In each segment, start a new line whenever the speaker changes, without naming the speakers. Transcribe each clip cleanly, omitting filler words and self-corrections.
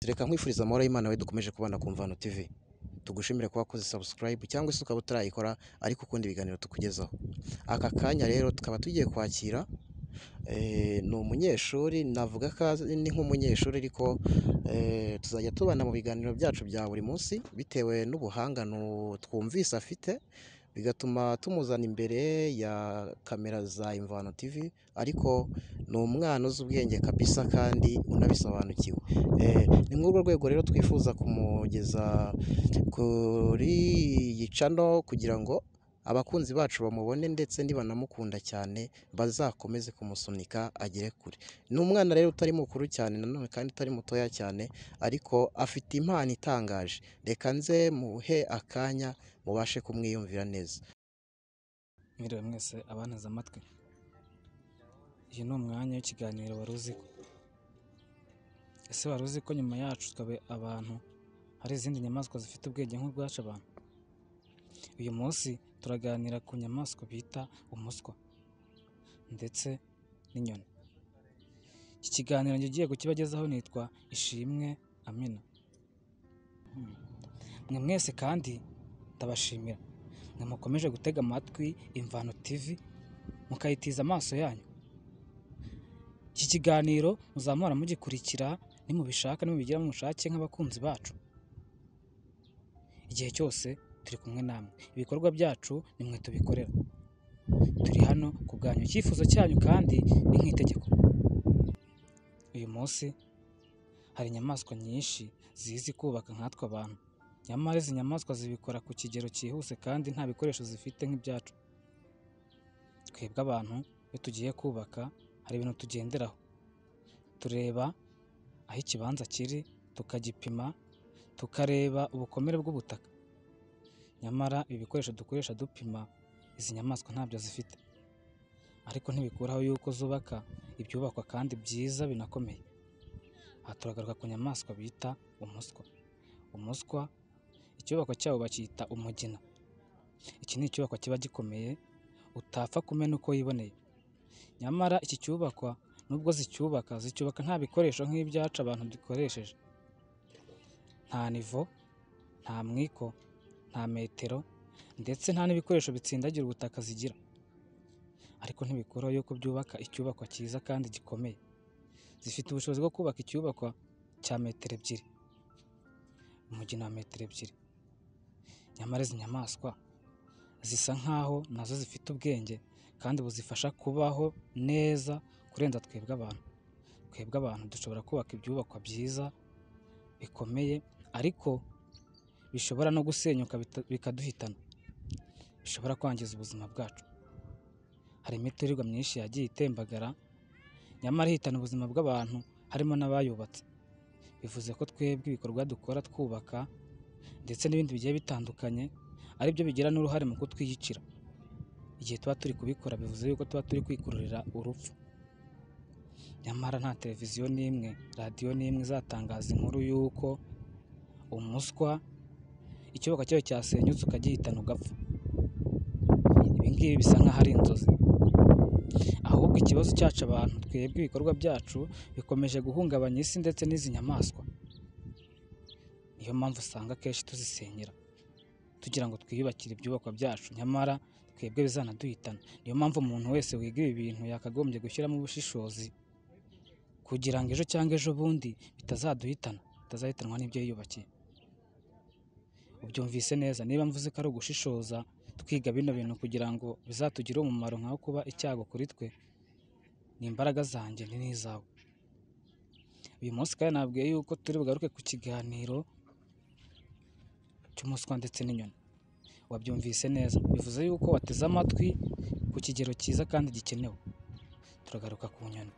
Reka nkwifuriza amahoro y'Imana we dukomeje kubana ku Mvano TV. Tugushimire kuba wakoze subscribe cyangwa se ukaba utarayikora ariko ukunda ibiganiro tukugezaho. Aka kanya rero tukaba tugiye kwakira ni umunyeshuri, navuga ko ni nk'umunyeshuri ariko tuzajya tubana mu biganiro byacu bya buri munsi bitewe n'ubuhangano twumvise afite, bigatuma tumuzana imbere ya kamera za Imvano TV, ariko ni umwana uzi ubwenge kabisa kandi unabisobanukiwe. Ni muri urwo rwego rero twifuza kumugeza kuri iyi cano kugira ngo abakunzi bacu bamubone, ndetse nibanamukunda cyane bazakomeze kumusunika agere kure. Ni umwana rero utari mukuru cyane nanone kandi utari mutoya cyane, ariko afite impano itangaje. Reka nze muhe akanya mubashe kumwiyumvira neza.
Mwiriwe mwese abanteze amatwi. Iyi ni umwanya w'ikiganiro wari uzi ko. Ese wari uzi ko nyuma yacu twabe abantu hari izindi nyamaswa zifite ubwenge nk'ubwacu abantu? Uyu munsi turaganira ku nyamaswa bita umuswa ndetse n'inyoni. Iki kiganiro ngiye kukibagezaho nitwa Ishimwe Amina. Mwe mwese kandi ndabashimira mwe mukomeje gutega amatwi Imvano TV mukayitiza amaso yanyu. Iki kiganiro muzamura mugikurikira nimubishaka nimubigira mu mushake nk'abakunzi bacu. Igihe cyose turi kumwe namwe, ibikorwa byacu nimwe tubikorera. Turi hano ku bwanyu, icyifuzo cyanyu kandi ni nk'itegeko. Uyu munsi hari inyamaswa nyinshi zizi kubaka nkatwe abantu, nyamara izi nyamaswa zibikora ku kigero cyihuse kandi nta bikoresho zifite nk'ibyacu. Twebwe abantu iyo tugiye kubaka hari ibintu tugenderaho, tureba aho ikibanza kiri, tukagipima, tukareba ubukomere bw'ubutaka. Nyamara ibi bikoresho dukoresha dupima izi nyamaswa ntabyo zifite, ariko ntibikuraho yuko zubaka ibyubakwa kandi byiza binakomeye. Aha turagaruka ku nyamaswa bita umuswa. Umuswa icyubakwa cyawo bacyita umugina. Iki ni icyubakwa kiba gikomeye utapfa kumena uko yiboneye. Nyamara iki cyubakwa nubwo zicyubaka nta bikoresho nk'ibyacu abantu dukoresheje. Nta nivo, nta mwiko, nta metero, ndetse nta n'ibikoresho bitsindagira ubutaka zigira. Ariko ntibikuraho yuko byubaka icyubakwa cyiza kandi gikomeye. Zifite ubushobozi bwo kubaka icyubakwa cya metero 2, umugina wa metero 2. Nyamara izi nyamaswa zisa nkaho nazo zifite ubwenge kandi buzifasha kubaho neza kurenza twebwe abantu. Twebwe abantu dushobora kubaka ibyubakwa byiza bikomeye, ariko bishobora no gusenyuka bikaduhitana, bishobora kwangiza ubuzima bwacu. Hari imiturirwa myinshi yagiye itembagara, nyamara ihitana ubuzima bw'abantu harimo n'abayubatse. Bivuze ko twebwe ibikorwa dukora twubaka ndetse n'ibindi bigiye bitandukanye ari byo bigira n'uruhare mu kutwiyicira. Igihe tuba turi kubikora bivuze yuko tuba turi kwikururira urupfu. Nyamara nta televiziyo n'imwe, radiyo n'imwe izatangaza inkuru y'uko umuswa icyubakwa cyayo cyasenyutse ukagihitana ugapfa. Ibi ngibi bisa nk'aho ari inzozi. Ahubwo ikibazo cyacu abantu, twebwe ibikorwa byacu bikomeje guhungabanya isi ndetse n'izi nyamaswa. Niyo mpamvu usanga akenshi tuzisenyera tugira ngo twiyubakire ibyubakwa byacu, nyamara twebwe bizanaduhitana. Niyo mpamvu umuntu wese wiga ibi bintu yakagombye gushyiramo ubushishozi kugira ngo ejo cyangwa ejo bundi bitazaduhitana, bitazahitanwa n'ibyo yiyubakiye. Ubyumvise neza niba mvuze ko ari ugushishoza twiga bino bintu kugira ngo bizatugire umumaro nkaho kuba icyago kuri twe. Ni imbaraga zanjye ni n'izawe. Uyu munsi kandi nabwiye yuko turi bugaruke ku kiganiro cy'umuswa ndetse n'inyoni. Wabyumvise neza, bivuze yuko wateze amatwi ku kigero cyiza kandi gikenewe. Turagaruka ku nyoni.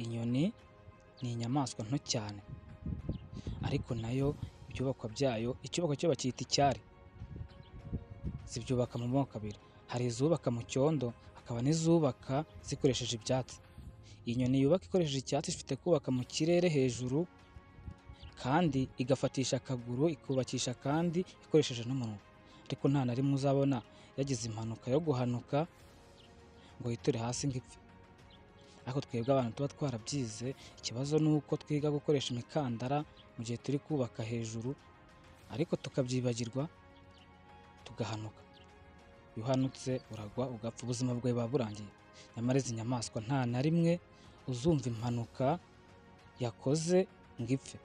Inyoni ni inyamaswa nto cyane, ariko nayo ibyubakwa byayo, icyubakwa cyo bacyita icyari. Zibyubaka mu moko abiri, hari izubaka mu cyondo, hakaba n'izubaka zikoresheje ibyatsi. Iyi nyoni yubaka ikoresheje icyatsi ifite kubaka mu kirere hejuru kandi igafatisha akaguru, ikubakisha kandi ikoresheje n'umunwa. Ariko nta na rimwe uzabona yagize impanuka yo guhanuka ngo yiture hasi ngo ipfe. ariko twebwe abantu tuba twarabyize, ikibazo ni uko twiga gukoresha imikandara mu gihe turi kubaka hejuru, ariko tukabyibagirwa tugahanuka. Iyo uhanutse uragwa ugapfa, ubuzima bwawe buba burangiye. Nyamara izi nyamaswa nta na rimwe uzumva impanuka yakoze ngo ipfe.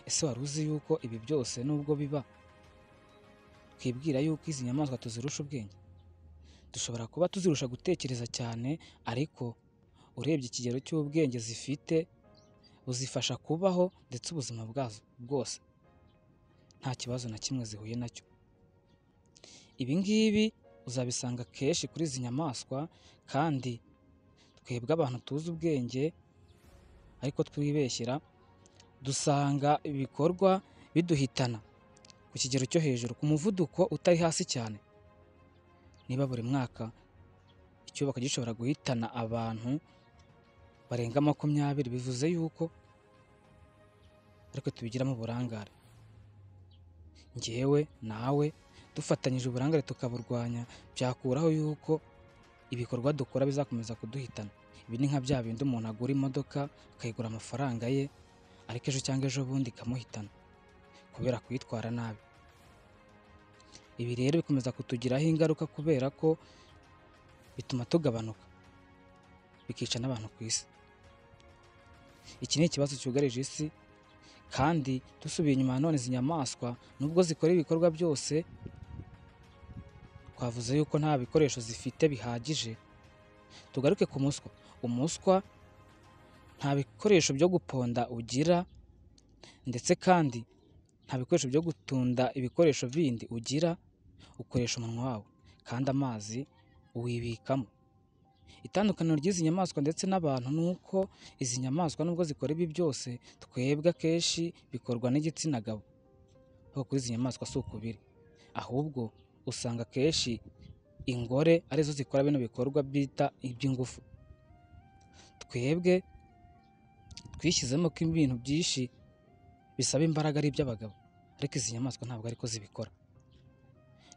Ese wari uzi yuko ibi byose nubwo biba, twibwira yuko izi nyamaswa tuzirusha ubwenge? Dushobora kuba tuzirusha gutekereza cyane, ariko urebye ikigero cy'ubwenge zifite buzifasha kubaho, ndetse ubuzima bwazo bwose nta kibazo na kimwe zihuye nacyo. Ibi ngibi uzabisanga kenshi kuri izi nyamaswa, kandi twebwe abantu tuzi ubwenge ariko twibeshyera, dusanga ibikorwa biduhitana ku kigero cyo hejuru, ku muvuduko utari hasi cyane. Niba buri mwaka icyubaka gishobora guhitana abantu barenga 20, bivuze yuko ariko tubigiramo uburangare. Njyewe nawe dufatanyije uburangare tukaburwanya, byakuraho yuko ibikorwa dukora bizakomeza kuduhitana. Ibi ni nka bya bindi umuntu agura imodoka akayigura amafaranga ye, ariko ejo cyangwa ejo bundi ikamuhitana kubera kuyitwara nabi. Ibi rero bikomeza kutugiraho ingaruka kubera ko bituma tugabanuka, bikica n'abantu ku isi. Iki ni ikibazo cyugarije isi, kandi dusubiye inyuma nanone izi nyamaswa nubwo zikora ibikorwa byose, twavuze yuko nta bikoresho zifite bihagije. Tugaruke ku muswa. Umuswa nta bikoresho byo guponda ugira, ndetse kandi nta bikoresho byo gutunda ibikoresho bindi ugira, ukoresha umunwa wawe kandi amazi uwibikamo. Itandukaniro ry'izi nyamaswa ndetse n'abantu ni uko izi nyamaswa nubwo zikora ibi byose, twebwe akenshi bikorwa n'igitsina gabo, ariko kuri izi nyamaswa si uko biri. Ahubwo usanga akenshi ingore arizo zikora bino bikorwa bita iby'ingufu. Twebwe twishyizemo ko ibintu byinshi bisaba imbaraga ari iby'abagabo, ariko izi nyamaswa ntabwo ariko zibikora.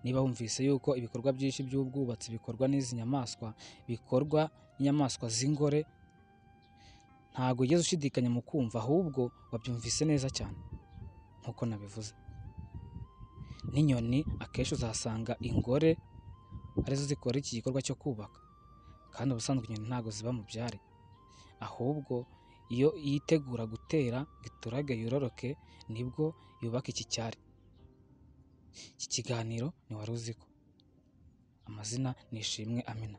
Niba wumvise yuko ibikorwa byinshi by'ubwubatsi bikorwa n'izi nyamaswa, bikorwa n'inyamaswa z'ingore, ntabwo ugeze ushidikanya mu kumva, ahubwo wabyumvise neza cyane nk'uko nabivuze. N'inyoni akenshi uzasanga ingore arizo zikora iki gikorwa cyo kubaka, kandi ubusanzwe inyoni ntabwo ziba mu byari, ahubwo iyo yitegura gutera ngo iturage yororoke nibwo yubaka iki cyari. Iki kiganiro ni wari uzi ko? Amazina ni Ishimwe Amina.